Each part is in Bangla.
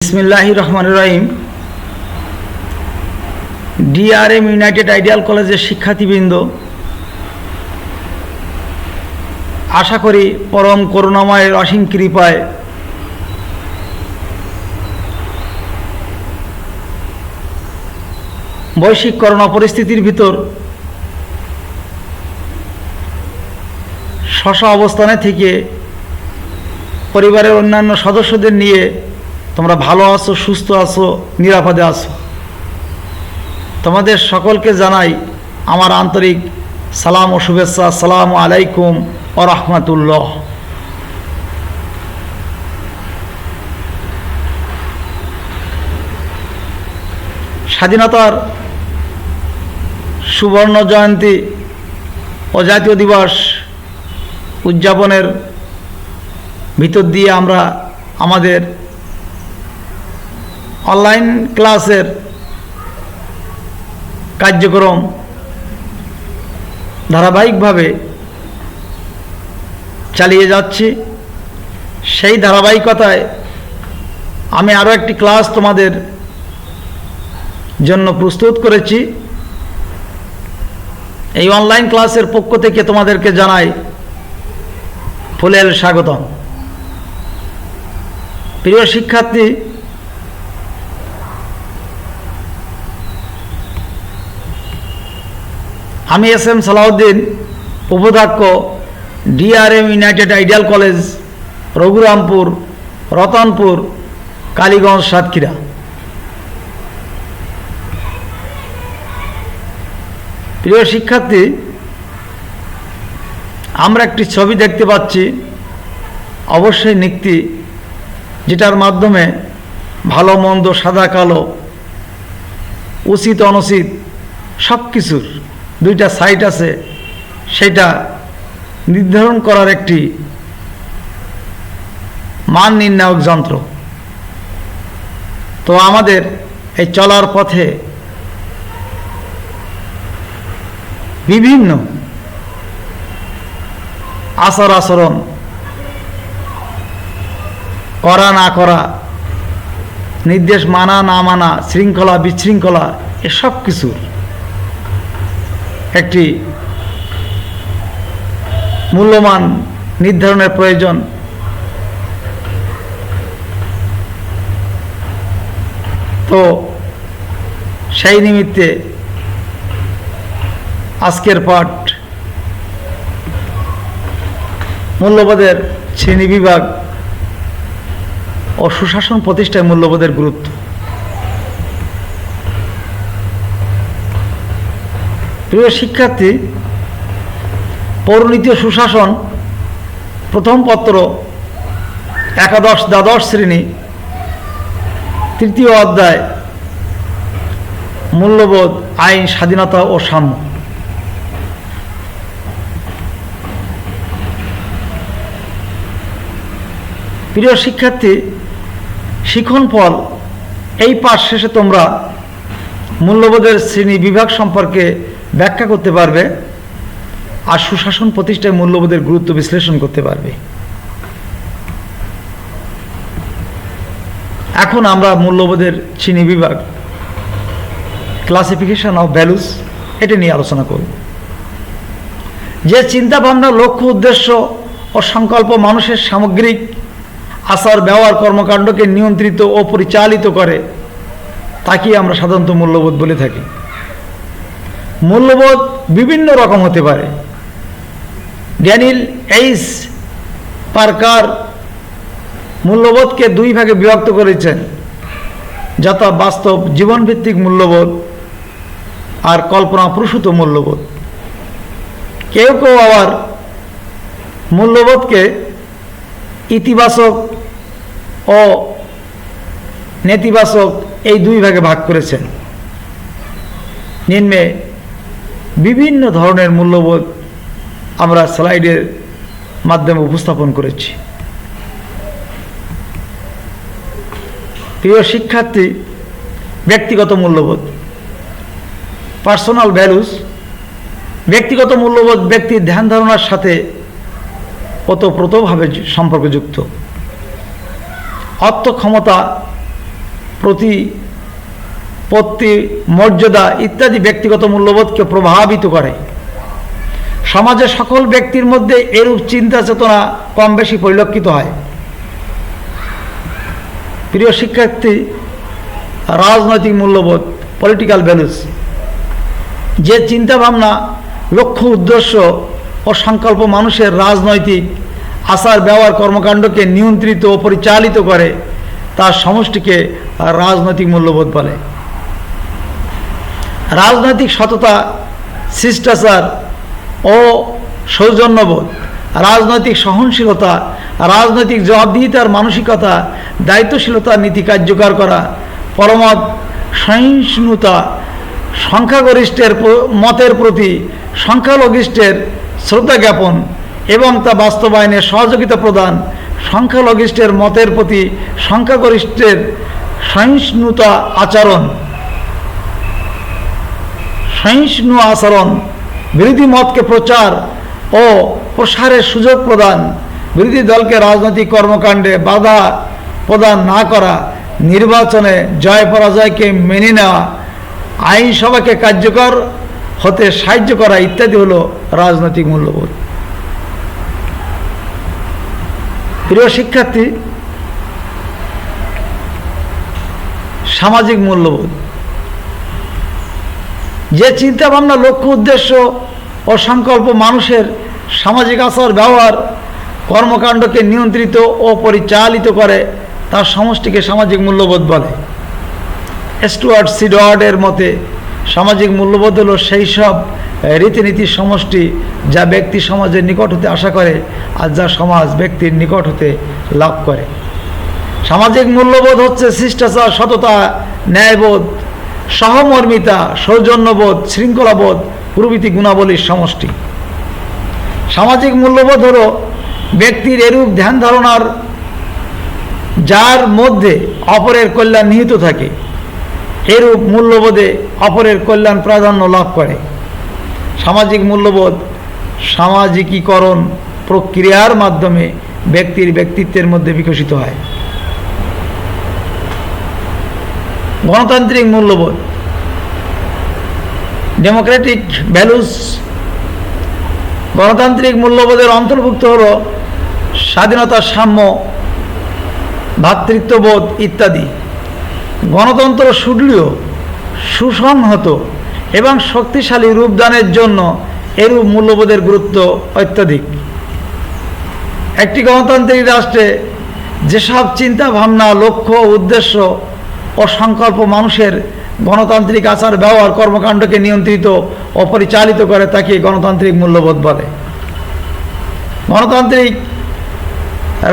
বিসমিল্লাহির রহমানির রহিম। ডিআরএম ইউনাইটেড আইডিয়াল কলেজের শিক্ষার্থীবৃন্দ, আশা করি পরম করুণাময়ের অসীম কৃপায় বৈশ্বিক করোনা পরিস্থিতির ভিতর স্ব অবস্থানে থেকে পরিবারের অন্যান্য সদস্যদের নিয়ে তোমরা ভালো আছো, সুস্থ আছো, নিরাপদে আছো। তোমাদের সকলকে জানাই আমার আন্তরিক সালাম ও শুভেচ্ছা। আসসালামু আলাইকুম ওয়া রাহমাতুল্লাহ। স্বাধীনতার সুবর্ণ জয়ন্তী ও জাতীয় দিবস উদযাপনের ভিতর দিয়ে আমরা আমাদের অনলাইন ক্লাসের কার্যক্রম ধারাবাহিকভাবে চালিয়ে যাচ্ছি। সেই ধারাবাহিকতায় আমি আরও একটি ক্লাস তোমাদের জন্য প্রস্তুত করেছি। এই অনলাইন ক্লাসের পক্ষ থেকে তোমাদেরকে জানাই ফুলেল স্বাগতম। প্রিয় শিক্ষার্থী, আমি এস.এম. সালাউদ্দিন, উপাধ্যক্ষ, DRM United ideal college, Raghurampur, Ratanpur, Kaliganj, Satkhira. প্রিয় শিক্ষার্থী, আমরা একটি ছবি দেখতে পাচ্ছি, অবশ্যই নিক্তি, যেটার মাধ্যমে ভালো মন্দ, সাদা কালো, উচিত অনুচিত সব কিছুর দুইটা সাইড আছে, সেটা নির্ধারণ করার একটি মান নির্ণায়ক যন্ত্র। তো আমাদের এই চলার পথে বিভিন্ন আচার আচরণ, করা না করা, নির্দেশ মানা না মানা, শৃঙ্খলা বিশৃঙ্খলা, এসব কিছুর একটি মূল্যমান নির্ধারণের প্রয়োজন। তো সেই নিমিত্তে আজকের পাঠ মূল্যবোধের শ্রেণীবিভাগ ও সুশাসন প্রতিষ্ঠায় মূল্যবোধের গুরুত্ব। প্রিয় শিক্ষার্থী, পৌরনীতি ও সুশাসন প্রথম পত্র, একাদশ দ্বাদশ শ্রেণী, তৃতীয় অধ্যায়, মূল্যবোধ, আইন, স্বাধীনতা ও সাম্য। প্রিয় শিক্ষার্থী, শিখন ফল এই পাঠ শেষে তোমরা মূল্যবোধের শ্রেণী বিভাগ সম্পর্কে ব্যাখ্যা করতে পারবে আর সুশাসন প্রতিষ্ঠায় মূল্যবোধের গুরুত্ব বিশ্লেষণ করতে পারবে। এখন আমরা মূল্যবোধের শ্রেণী বিভাগ, ক্লাসিফিকেশন অফ ভ্যালুস, এটা নিয়ে আলোচনা করব। যে চিন্তা ভাবনা, লক্ষ্য, উদ্দেশ্য ও সংকল্প মানুষের সামগ্রিক আচার ব্যবহার কর্মকাণ্ডকে নিয়ন্ত্রিত ও পরিচালিত করে, তাকেই আমরা সাধারণত মূল্যবোধ বলে থাকি। মূল্যবোধ বিভিন্ন রকম হতে পারে। ড্যানিয়েল এইচ পার্কার মূল্যবোধকে দুই ভাগে বিভক্ত করেছেন, যথা বাস্তব জীবনভিত্তিক মূল্যবোধ আর কল্পনাপ্রসূত মূল্যবোধ। কেউ কেউ আবার মূল্যবোধকে ইতিবাচক ও নেতিবাচক এই দুই ভাগে ভাগ করেছেন। নিম্নে বিভিন্ন ধরনের মূল্যবোধ আমরা স্লাইডের মাধ্যমে উপস্থাপন করেছি। প্রিয় শিক্ষার্থী, ব্যক্তিগত মূল্যবোধ, পার্সোনাল ভ্যালুস। ব্যক্তিগত মূল্যবোধ ব্যক্তির ধ্যান ধারণার সাথে ওতপ্রোতভাবে সম্পর্কযুক্ত। অর্থ, ক্ষমতা, প্রতিপত্তি, মর্যাদা ইত্যাদি ব্যক্তিগত মূল্যবোধকে প্রভাবিত করে। সমাজে সকল ব্যক্তির মধ্যে এরূপ চিন্তা চেতনা কম বেশি পরিলক্ষিত হয়। প্রিয় শিক্ষার্থী, রাজনৈতিক মূল্যবোধ, পলিটিক্যাল ভ্যালুস, যে চিন্তাভাবনা, লক্ষ্য, উদ্দেশ্য ও সংকল্প মানুষের রাজনৈতিক আচার ব্যবহার কর্মকাণ্ডকে নিয়ন্ত্রিত ও পরিচালিত করে তার সমষ্টিকে রাজনৈতিক মূল্যবোধ বলে। রাজনৈতিক সততা, শিষ্টাচার ও সৌজন্যবোধ, রাজনৈতিক সহনশীলতা, রাজনৈতিক জবাবদিহিতার মানসিকতা, দায়িত্বশীলতার নীতি কার্যকর করা, পরমত সহিষ্ণুতা, সংখ্যাগরিষ্ঠের মতের প্রতি সংখ্যালঘিষ্ঠের শ্রদ্ধা জ্ঞাপন এবং তা বাস্তবায়নে সহযোগিতা প্রদান, সংখ্যালঘিষ্ঠের মতের প্রতি সংখ্যাগরিষ্ঠের সহিষ্ণু আচরণ, বিরোধী মতকে প্রচার ও প্রসারের সুযোগ প্রদান, বিরোধী দলকে রাজনৈতিক কর্মকাণ্ডে বাধা প্রদান না করা, নির্বাচনে জয় পরাজয়কে মেনে নেওয়া, আইনসভাকে কার্যকর হতে সাহায্য করা ইত্যাদি হল রাজনৈতিক মূল্যবোধ। প্রিয় শিক্ষার্থী, সামাজিক মূল্যবোধ, যে চিন্তাভাবনা, লক্ষ্য, উদ্দেশ্য ও সংকল্প মানুষের সামাজিক আচার ব্যবহার কর্মকাণ্ডকে নিয়ন্ত্রিত ও পরিচালিত করে তার সমষ্টিকে সামাজিক মূল্যবোধ বলে। স্টুয়ার্ট সিডওয়ার্ডের মতে সামাজিক মূল্যবোধ হল সেই সব রীতিনীতির সমষ্টি যা ব্যক্তি সমাজের নিকট হতে আশা করে আর যা সমাজ ব্যক্তির নিকট হতে লাভ করে। সামাজিক মূল্যবোধ হচ্ছে শিষ্টাচার, সততা, ন্যায়বোধ, সহমর্মিতা, সৌজন্যবোধ, শৃঙ্খলাবোধ প্রভৃতি গুণাবলীর সমষ্টি। সামাজিক মূল্যবোধ হল ব্যক্তির এরূপ ধ্যান ধারণার যার মধ্যে অপরের কল্যাণ নিহিত থাকে। এরূপ মূল্যবোধে অপরের কল্যাণ প্রাধান্য লাভ করে। সামাজিক মূল্যবোধ সামাজিকীকরণ প্রক্রিয়ার মাধ্যমে ব্যক্তির ব্যক্তিত্বের মধ্যে বিকশিত হয়। গণতান্ত্রিক মূল্যবোধ, ডেমোক্রেটিক ভ্যালুস। গণতান্ত্রিক মূল্যবোধের অন্তর্ভুক্ত হল স্বাধীনতা, সাম্য, ভ্রাতৃত্ববোধ ইত্যাদি। গণতন্ত্র সুদৃঢ়, সুসংহত এবং শক্তিশালী রূপদানের জন্য এরূপ মূল্যবোধের গুরুত্ব অত্যধিক। একটি গণতান্ত্রিক রাষ্ট্রে যেসব চিন্তা ভাবনা, লক্ষ্য, উদ্দেশ্য ও সংকল্প মানুষের গণতান্ত্রিক আচার ব্যবহার কর্মকাণ্ডকে নিয়ন্ত্রিত ও পরিচালিত করে তাকে গণতান্ত্রিক মূল্যবোধ বলে। গণতান্ত্রিক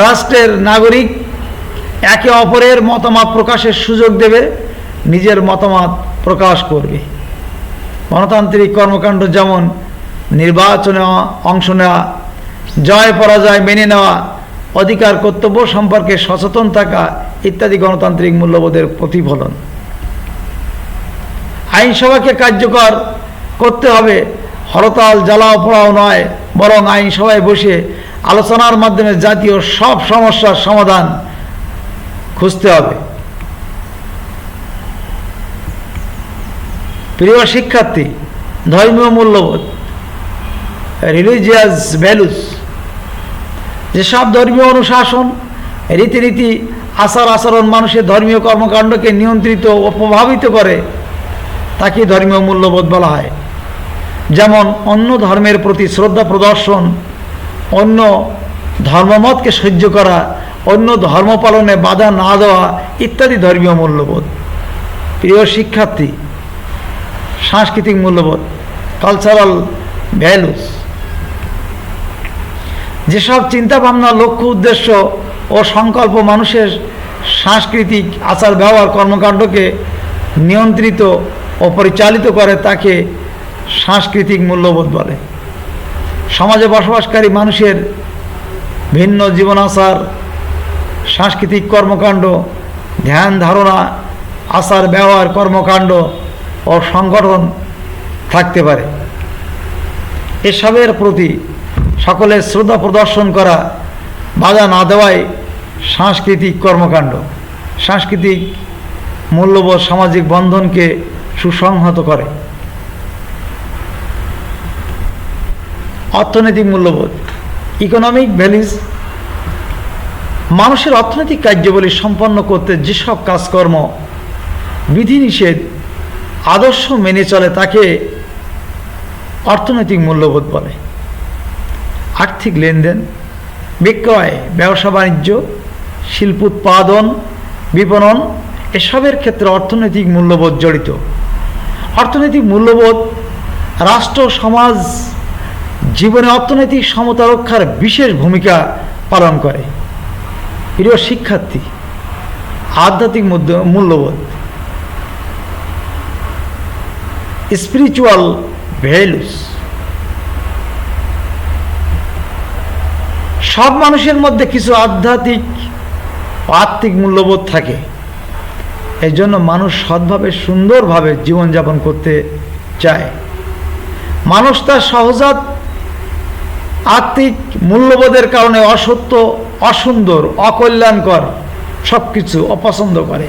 রাষ্ট্রের নাগরিক একে অপরের মতামত প্রকাশের সুযোগ দেবে, নিজের মতামত প্রকাশ করবে। গণতান্ত্রিক কর্মকাণ্ড যেমন নির্বাচনে অংশ নেওয়া, জয় পরাজয় মেনে নেওয়া, অধিকার কর্তব্য সম্পর্কে সচেতন থাকা ইত্যাদি গণতান্ত্রিক মূল্যবোধের প্রতিফলন। আইনসভাকে কার্যকর করতে হবে, হরতাল, জ্বালাও পোড়াও নয়, বরং আইনসভায় বসে আলোচনার মাধ্যমে জাতীয় সব সমস্যার সমাধান খুঁজতে হবে। প্রিয় শিক্ষার্থী, ধর্মীয় মূল্যবোধ, রিলিজিয়াস ভ্যালুস। যেসব ধর্মীয় অনুশাসন, রীতিনীতি, আচার আচরণ মানুষের ধর্মীয় কর্মকাণ্ডকে নিয়ন্ত্রিত ও প্রভাবিত করে তাকে ধর্মীয় মূল্যবোধ বলা হয়। যেমন অন্য ধর্মের প্রতি শ্রদ্ধা প্রদর্শন, অন্য ধর্মমতকে সহ্য করা, অন্য ধর্ম পালনে বাধা না দেওয়া ইত্যাদি ধর্মীয় মূল্যবোধ। প্রিয় শিক্ষার্থী, সাংস্কৃতিক মূল্যবোধ, কালচারাল ভ্যালুস। যেসব চিন্তাভাবনা, লক্ষ্য, উদ্দেশ্য ও সংকল্প মানুষের সাংস্কৃতিক আচার ব্যবহার কর্মকাণ্ডকে নিয়ন্ত্রিত ও পরিচালিত করে তাকে সাংস্কৃতিক মূল্যবোধ বলে। সমাজে বসবাসকারী মানুষের ভিন্ন জীবনাচার, সাংস্কৃতিক কর্মকাণ্ড, ধ্যান ধারণা, আচার ব্যবহার কর্মকাণ্ড ও সংগঠন থাকতে পারে। এসবের প্রতি সকলের শ্রদ্ধা প্রদর্শন করা, বাধা না দেওয়াই সাংস্কৃতিক কর্মকাণ্ড। সাংস্কৃতিক মূল্যবোধ সামাজিক বন্ধনকে সুসংহত করে। অর্থনৈতিক মূল্যবোধ, ইকোনমিক ভ্যালুজ, মানুষের অর্থনৈতিক কার্যাবলী সম্পন্ন করতে যেসব কাজকর্ম বিধিনিষেধ আদর্শ মেনে চলে তাকে অর্থনৈতিক মূল্যবোধ বলে। আর্থিক লেনদেন, বিক্রয়, ব্যবসা বাণিজ্য, শিল্প উৎপাদন, বিপণন এসবের ক্ষেত্রে অর্থনৈতিক মূল্যবোধ জড়িত। অর্থনৈতিক মূল্যবোধ রাষ্ট্র সমাজ জীবনে অর্থনৈতিক সমতা রক্ষার বিশেষ ভূমিকা পালন করে। প্রিয় শিক্ষার্থী, আধ্যাত্মিক মূল্যবোধ, স্পিরিচুয়াল ভ্যালুস। সব মানুষের মধ্যে কিছু আধ্যাত্মিক ও আত্মিক মূল্যবোধ থাকে। এই জন্য মানুষ সৎভাবে সুন্দরভাবে জীবনযাপন করতে চায়। মানুষ তার সহজাত আত্মিক মূল্যবোধের কারণে অসত্য, অসুন্দর, অকল্যাণকর সব কিছু অপছন্দ করে,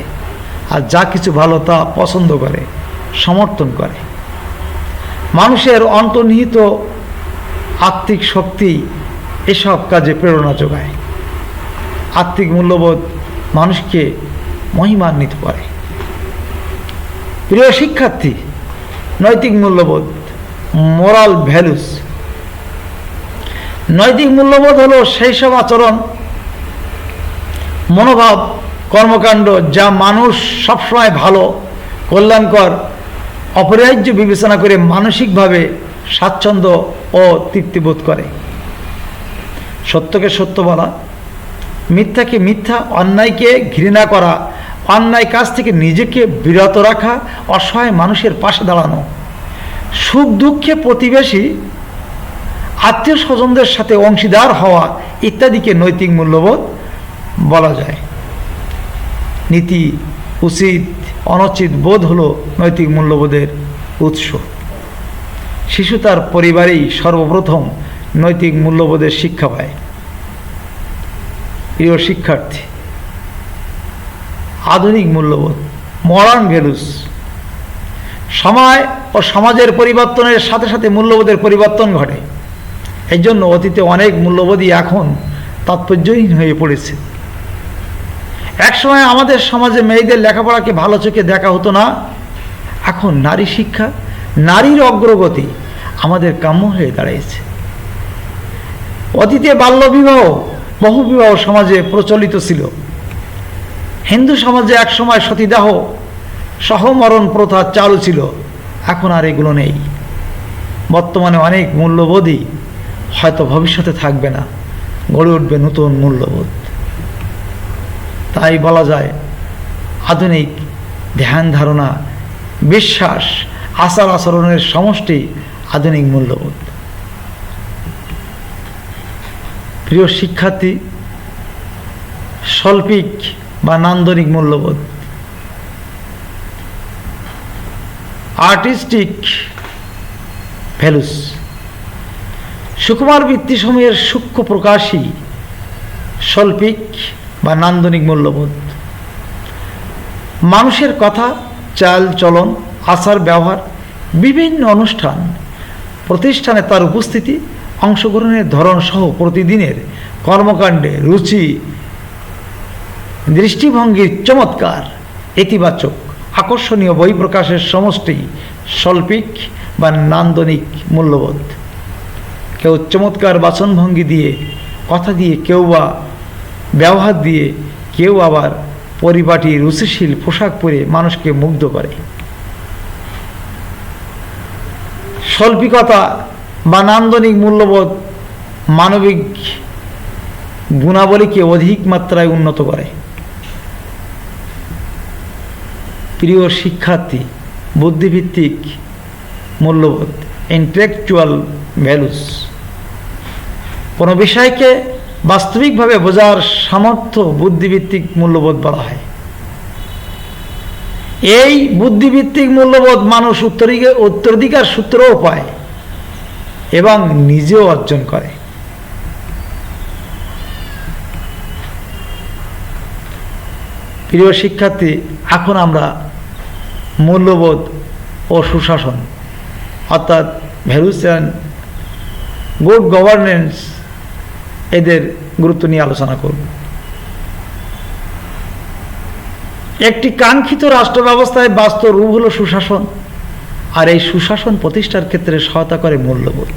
আর যা কিছু ভালো তা পছন্দ করে, সমর্থন করে। মানুষের অন্তর্নিহিত আত্মিক শক্তি এসব কাজে প্রেরণা যোগায়। আত্মিক মূল্যবোধ মানুষকে মহিমান্বিত করে। প্রিয় শিক্ষার্থী, নৈতিক মূল্যবোধ, মোরাল ভ্যালুস। নৈতিক মূল্যবোধ হলো সেই সব আচরণ, মনোভাব, কর্মকাণ্ড যা মানুষ সবসময় ভালো, কল্যাণকর, অপরিহার্য বিবেচনা করে মানসিকভাবে স্বাচ্ছন্দ্য ও তৃপ্তিবোধ করে। সত্যকে সত্য বলা, মিথ্যাকে মিথ্যা, অন্যায়কে ঘৃণা করা, অন্যায় কাজ থেকে নিজেকে বিরত রাখা, অসহায় মানুষের পাশে দাঁড়ানো, সুখ দুঃখে প্রতিবেশী, আত্মীয় স্বজনদের সাথে অংশীদার হওয়া ইত্যাদিকে নৈতিক মূল্যবোধ বলা যায়। নীতি, উচিত, অনুচিত বোধ হলো নৈতিক মূল্যবোধের উৎস। শিশু তার পরিবারেই সর্বপ্রথম নৈতিক মূল্যবোধের শিক্ষা পায়। প্রিয় শিক্ষার্থী, আধুনিক মূল্যবোধ, মডার্ন ভ্যালুস। সময় ও সমাজের পরিবর্তনের সাথে সাথে মূল্যবোধের পরিবর্তন ঘটে। এই জন্য অতীতে অনেক মূল্যবোধই এখন তাৎপর্যহীন হয়ে পড়েছে। একসময় আমাদের সমাজে মেয়েদের লেখাপড়াকে ভালো চোখে দেখা হতো না। এখন নারী শিক্ষা, নারীর অগ্রগতি আমাদের কাম্য হয়ে দাঁড়িয়েছে। অতীতে বাল্যবিবাহ, বহুবিবাহ সমাজে প্রচলিত ছিল। হিন্দু সমাজে একসময় সতীদাহ, সহমরণ প্রথা চালু ছিল। এখন আর এগুলো নেই। বর্তমানে অনেক মূল্যবোধই হয়তো ভবিষ্যতে থাকবে না, গড়ে উঠবে নতুন মূল্যবোধ। তাই বলা যায় আধুনিক ধ্যান ধারণা, বিশ্বাস, আচার আচরণের সমষ্টি আধুনিক মূল্যবোধ। প্রিয় শিক্ষার্থী, শৈল্পিক বা নান্দনিক মূল্যবোধ, আর্টিস্টিক ভ্যালুস। সুকুমার বৃত্তিসমূহের সূক্ষ্ম প্রকাশই শৈল্পিক বা নান্দনিক মূল্যবোধ। মানুষের কথা, চাল চলন, আচার ব্যবহার, বিভিন্ন অনুষ্ঠান প্রতিষ্ঠানে তার উপস্থিতি, অংশগ্রহণের ধরন সহ প্রতিদিনের কর্মকাণ্ডে রুচি, দৃষ্টিভঙ্গির চমৎকার, ইতিবাচক, আকর্ষণীয় বই প্রকাশের সমষ্টি শৈল্পিক বা নান্দনিক মূল্যবোধ। কেউ চমৎকার বাচনভঙ্গি দিয়ে, কথা দিয়ে, কেউ বা ব্যবহার দিয়ে, কেউ আবার পরিপাটি রুচিশীল পোশাক পরে মানুষকে মুগ্ধ করে। শৈল্পিকতা বা নান্দনিক মূল্যবোধ মানবিক গুণাবলীকে অধিক মাত্রায় উন্নত করে। প্রিয় শিক্ষার্থী, বুদ্ধিভিত্তিক মূল্যবোধ, ইন্টেলেকচুয়াল ভ্যালুস। কোনো বিষয়কে বাস্তবিকভাবে বোঝার সামর্থ্য বুদ্ধিভিত্তিক মূল্যবোধ বলা হয়। এই বুদ্ধিভিত্তিক মূল্যবোধ মানুষ উত্তরাধিকার সূত্রেও পায় এবং নিজেও অর্জন করে। প্রিয় শিক্ষার্থী, এখন আমরা মূল্যবোধ ও সুশাসন অর্থাৎ ভ্যালুস অ্যান্ড গুড গভর্নেন্স এদের গুরুত্ব নিয়ে আলোচনা করব। একটি কাঙ্ক্ষিত রাষ্ট্র ব্যবস্থায় বাস্তব রূপ হলো সুশাসন, আর এই সুশাসন প্রতিষ্ঠার ক্ষেত্রে সহায়তা করে মূল্যবোধ।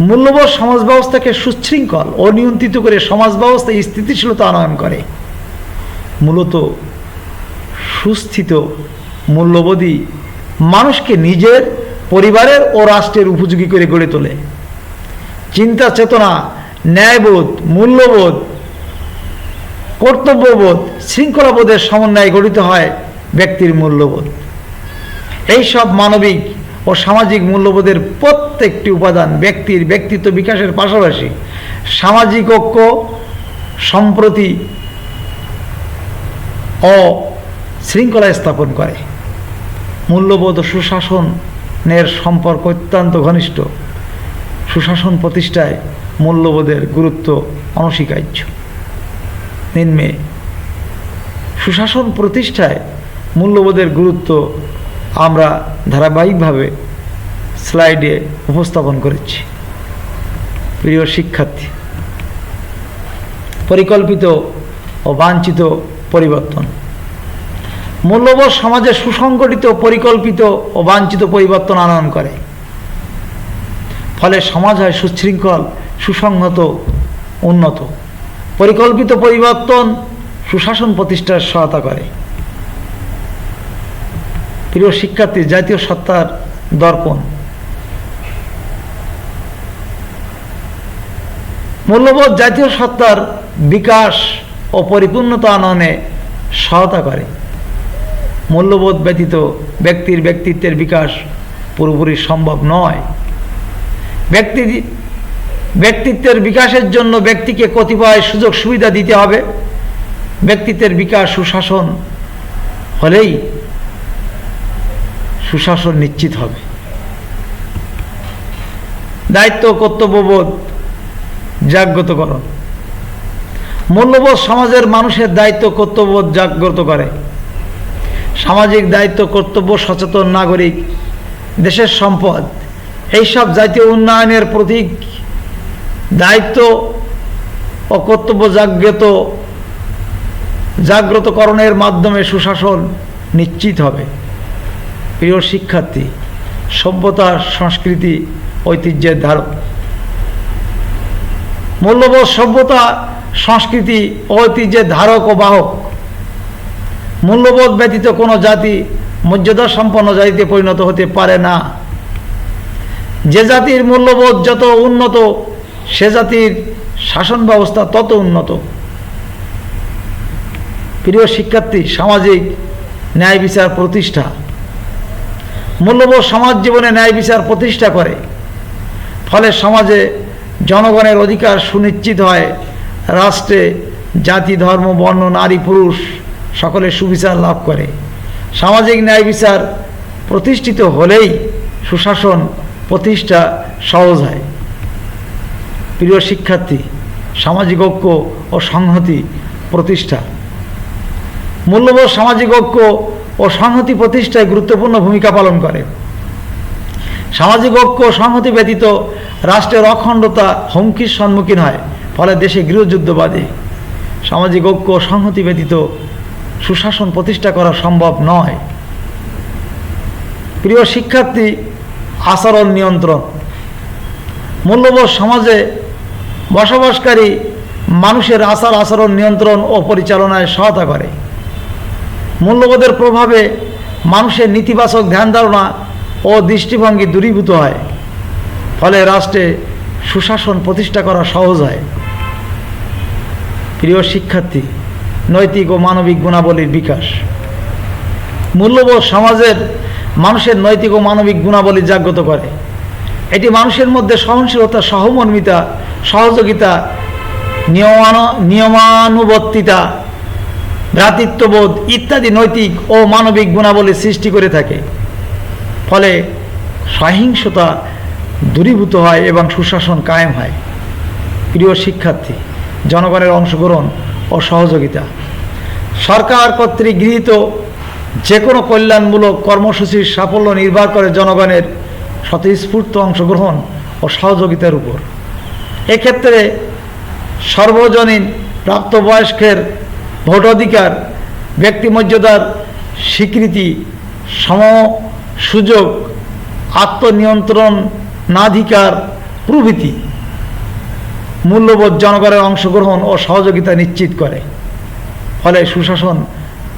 মূল্যবোধ সমাজ ব্যবস্থাকে সুশৃঙ্খল ও নিয়ন্ত্রিত করে সমাজ ব্যবস্থায় স্থিতিশীলতা আনয়ন করে। মূলত সুস্থিত মূল্যবোধই মানুষকে নিজের, পরিবারের ও রাষ্ট্রের উপযোগী করে গড়ে তোলে। চিন্তা চেতনা, ন্যায়বোধ, মূল্যবোধ, কর্তব্যবোধ, শৃঙ্খলাবোধের সমন্বয়ে গঠিত হয় ব্যক্তির মূল্যবোধ। এই সব মানবিক ও সামাজিক মূল্যবোধের প্রত্যেকটি উপাদান ব্যক্তির ব্যক্তিত্ব বিকাশের পাশাপাশি সামাজিক ঐক্য, সম্প্রতি ও শৃঙ্খলা স্থাপন করে। মূল্যবোধ ও সুশাসনের সম্পর্ক অত্যন্ত ঘনিষ্ঠ। সুশাসন প্রতিষ্ঠায় মূল্যবোধের গুরুত্ব অনস্বীকার্য। নিম্নে সুশাসন প্রতিষ্ঠায় মূল্যবোধের গুরুত্ব আমরা ধারাবাহিকভাবে স্লাইডে উপস্থাপন করেছি। প্রিয় শিক্ষার্থী, পরিকল্পিত ও বাঞ্ছিত পরিবর্তন। মূল্যবোধ সমাজে সুসংগঠিত, পরিকল্পিত ও বাঞ্ছিত পরিবর্তন আনয়ন করে। ফলে সমাজ হয় সুশৃঙ্খল, সুসংহত, উন্নত। পরিকল্পিত পরিবর্তন সুশাসন প্রতিষ্ঠার সহায়তা করে। প্রিয় শিক্ষার্থী, জাতীয় সত্তার দর্পণ। মূল্যবোধ জাতীয় সত্তার বিকাশ ও পরিপূর্ণতা আনয়নে সহায়তা করে। মূল্যবোধ ব্যতীত ব্যক্তির ব্যক্তিত্বের বিকাশ পুরোপুরি সম্ভব নয়। ব্যক্তিত্বের বিকাশের জন্য ব্যক্তিকে কতিপয় সুযোগ সুবিধা দিতে হবে। ব্যক্তিত্বের বিকাশ সুশাসন হলেই সুশাসন নিশ্চিত হবে। দায়িত্ব কর্তব্যবোধ জাগ্রতকরণ। মূল্যবোধ সমাজের মানুষের দায়িত্ব কর্তব্যবোধ জাগ্রত করে। সামাজিক দায়িত্ব কর্তব্য, সচেতন নাগরিক দেশের সম্পদ, এইসব জাতীয় উন্নয়নের প্রতীক। দায়িত্ব ও কর্তব্য জাগ্রতকরণের মাধ্যমে সুশাসন নিশ্চিত হবে। প্রিয় শিক্ষার্থী, সভ্যতা, সংস্কৃতি, ঐতিহ্যের ধারক। মূল্যবোধ সভ্যতা, সংস্কৃতি ও ঐতিহ্যের ধারক ও বাহক। মূল্যবোধ ব্যতীত কোনো জাতি মর্যাদা সম্পন্ন জাতিতে পরিণত হতে পারে না। যে জাতির মূল্যবোধ যত উন্নত, সে জাতির শাসন ব্যবস্থা তত উন্নত। প্রিয় শিক্ষার্থী, সামাজিক ন্যায় বিচার প্রতিষ্ঠা। মূল্যবোধ সমাজ জীবনে ন্যায় বিচার প্রতিষ্ঠা করে। ফলে সমাজে জনগণের অধিকার সুনিশ্চিত হয়। রাষ্ট্রে জাতি, ধর্ম, বর্ণ, নারী, পুরুষ সকলে সুবিচার লাভ করে। সামাজিক ন্যায় বিচার প্রতিষ্ঠিত হলেই সুশাসন প্রতিষ্ঠা সহজ হয়। প্রিয় শিক্ষার্থী, সামাজিক ঐক্য ও সংহতি প্রতিষ্ঠা। মূল্যবোধ সামাজিক ঐক্য ও সংহতি প্রতিষ্ঠায় গুরুত্বপূর্ণ ভূমিকা পালন করে। সামাজিক ঐক্য ও সংহতি ব্যতীত রাষ্ট্রের অখণ্ডতা হুমকির সম্মুখীন হয়। ফলে দেশে গৃহযুদ্ধ বাধে। সামাজিক ঐক্য ও সংহতি ব্যতীত সুশাসন প্রতিষ্ঠা করা সম্ভব নয়। প্রিয় শিক্ষার্থী, আচরণ নিয়ন্ত্রণ। মূল্যবোধ সমাজে বসবাসকারী মানুষের আচরণ নিয়ন্ত্রণ ও পরিচালনায় সহায়তা করে। মূল্যবোধের প্রভাবে মানুষের নেতিবাচক ধ্যান ধারণা ও দৃষ্টিভঙ্গি দূরীভূত হয়। ফলে রাষ্ট্রে সুশাসন প্রতিষ্ঠা করা সহজ হয়। প্রিয় শিক্ষার্থী, নৈতিক ও মানবিক গুণাবলীর বিকাশ। মূল্যবোধ সমাজের মানুষের নৈতিক ও মানবিক গুণাবলী জাগ্রত করে। এটি মানুষের মধ্যে সহনশীলতা, সহমর্মিতা, সহযোগিতা, নিয়মানুবর্তিতা, ভ্রাতৃত্ববোধ ইত্যাদি নৈতিক ও মানবিক গুণাবলী সৃষ্টি করে থাকে। ফলে সহিংসতা দূরীভূত হয় এবং সুশাসন কায়েম হয়। প্রিয় শিক্ষার্থী, জনগণের অংশগ্রহণ ও সহযোগিতা। সরকার কর্তৃক গৃহীত যে কোনো কল্যাণমূলক কর্মসূচির সাফল্য নির্ভর করে জনগণের স্বতঃস্ফূর্ত অংশগ্রহণ ও সহযোগিতার উপর। এক্ষেত্রে সর্বজনীন প্রাপ্তবয়স্কের ভোটাধিকার, ব্যক্তিমর্যাদার স্বীকৃতি, সম সুযোগ, আত্মনিয়ন্ত্রণাধিকার প্রভৃতি মূল্যবোধ জনগণের অংশগ্রহণ ও সহযোগিতা নিশ্চিত করে। ফলে সুশাসন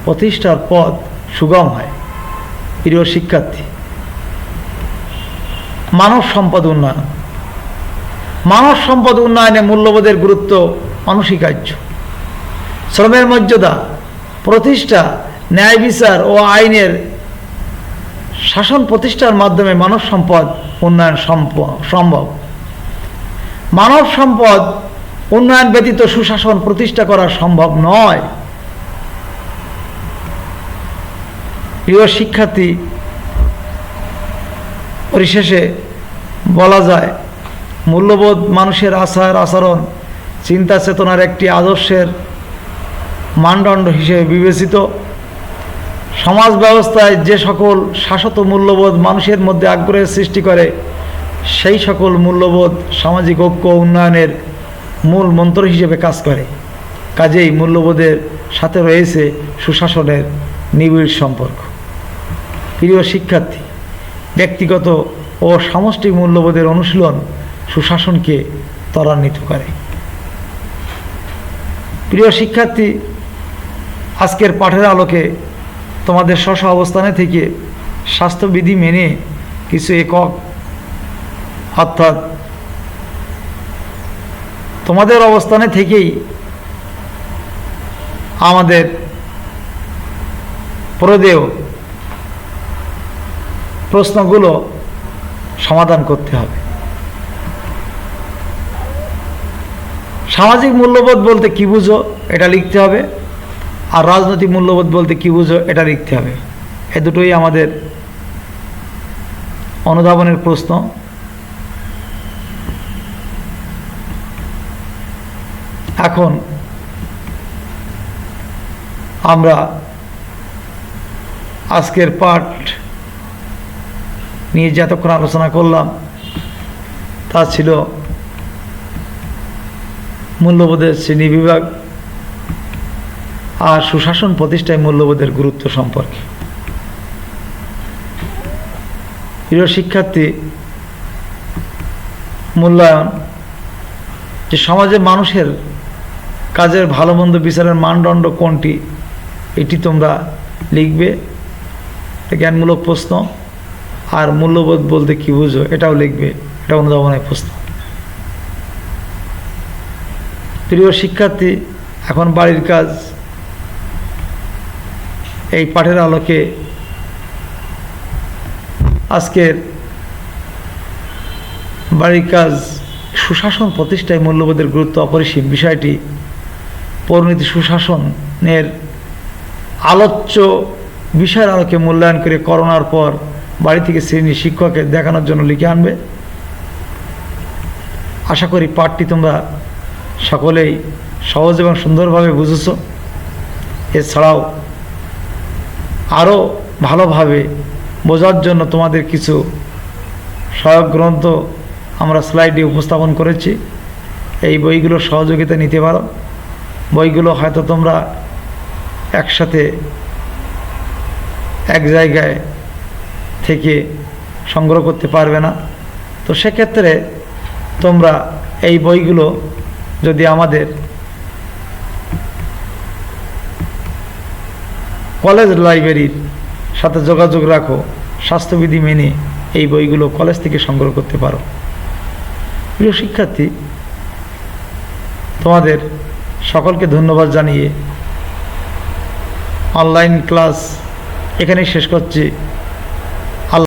প্রতিষ্ঠার পথ সুগম হয়। প্রিয় শিক্ষার্থী, মানব সম্পদ উন্নয়ন। মানব সম্পদ উন্নয়নে মূল্যবোধের গুরুত্ব অনস্বীকার্য। শ্রমের মর্যাদা প্রতিষ্ঠা, ন্যায় বিচার ও আইনের শাসন প্রতিষ্ঠার মাধ্যমে মানব সম্পদ উন্নয়ন সম্ভব। মানব সম্পদ উন্নয়ন ব্যতীত সুশাসন প্রতিষ্ঠা করা সম্ভব নয়। প্রিয় শিক্ষার্থী, পরিশেষে বলা যায় মূল্যবোধ মানুষের আচার আচরণ, চিন্তা চেতনার একটি আদর্শের মানদণ্ড হিসেবে বিবেচিত। সমাজ ব্যবস্থায় যে সকল শাশ্বত মূল্যবোধ মানুষের মধ্যে আগ্রহের সৃষ্টি করে, সেই সকল মূল্যবোধ সামাজিক ঐক্য উন্নয়নের মূল মন্ত্র হিসেবে কাজ করে। কাজেই মূল্যবোধের সাথে রয়েছে সুশাসনের নিবিড় সম্পর্ক। প্রিয় শিক্ষার্থী, ব্যক্তিগত ও সামষ্টিক মূল্যবোধের অনুশীলন সুশাসনকে ত্বরান্বিত করে। প্রিয় শিক্ষার্থী, আজকের পাঠের আলোকে তোমাদের স্ব অবস্থানে থেকে স্বাস্থ্যবিধি মেনে কিছু একক, অর্থাৎ তোমাদের অবস্থানে থেকেই আমাদের প্রদেয় প্রশ্নগুলো সমাধান করতে হবে। সামাজিক মূল্যবোধ বলতে কী বুঝো এটা লিখতে হবে, আর রাজনৈতিক মূল্যবোধ বলতে কী বুঝো এটা লিখতে হবে। এ দুটোই আমাদের অনুধাবনের প্রশ্ন। এখন আমরা আজকের পাঠ নিয়ে যতক্ষণ আলোচনা করলাম তা ছিল মূল্যবোধের শ্রেণীবিভাগ আর সুশাসন প্রতিষ্ঠায় মূল্যবোধের গুরুত্ব সম্পর্কে। প্রিয় শিক্ষার্থী, মূল্যায়ন যে সমাজে মানুষের কাজের ভালো মন্দ বিচারের মানদণ্ড কোনটি, এটি তোমরা লিখবে, জ্ঞানমূলক প্রশ্ন। আর মূল্যবোধ বলতে কী বুঝো এটাও লিখবে, এটা অনুধাবনের প্রশ্ন। প্রিয় শিক্ষার্থী, এখন বাড়ির কাজ। এই পাঠের আলোকে আজকের বাড়ির কাজ সুশাসন প্রতিষ্ঠায় মূল্যবোধের গুরুত্ব অপরিসীম বিষয়টি পরিণতি সুশাসনের আলোচ্য বিষয়ের আলোকে মূল্যায়ন করে করোনার পর বাড়ি থেকে শ্রেণী শিক্ষককে দেখানোর জন্য লিখে আনবে। আশা করি পাঠটি তোমরা সকলেই সহজ এবং সুন্দরভাবে বুঝেছ। এছাড়াও আরও ভালোভাবে বোঝার জন্য তোমাদের কিছু সহায়ক গ্রন্থ আমরা স্লাইডে উপস্থাপন করেছি। এই বইগুলোর সহযোগিতা নিতে পারো। বইগুলো হয়তো তোমরা একসাথে এক জায়গায় থেকে সংগ্রহ করতে পারবে না, তো সেক্ষেত্রে তোমরা এই বইগুলো যদি আমাদের কলেজ লাইব্রেরির সাথে যোগাযোগ রাখো, স্বাস্থ্যবিধি মেনে এই বইগুলো কলেজ থেকে সংগ্রহ করতে পারো। প্রিয় শিক্ষার্থী, তোমাদের সকলকে ধন্যবাদ জানিয়ে অনলাইন ক্লাস এখানেই শেষ করছি।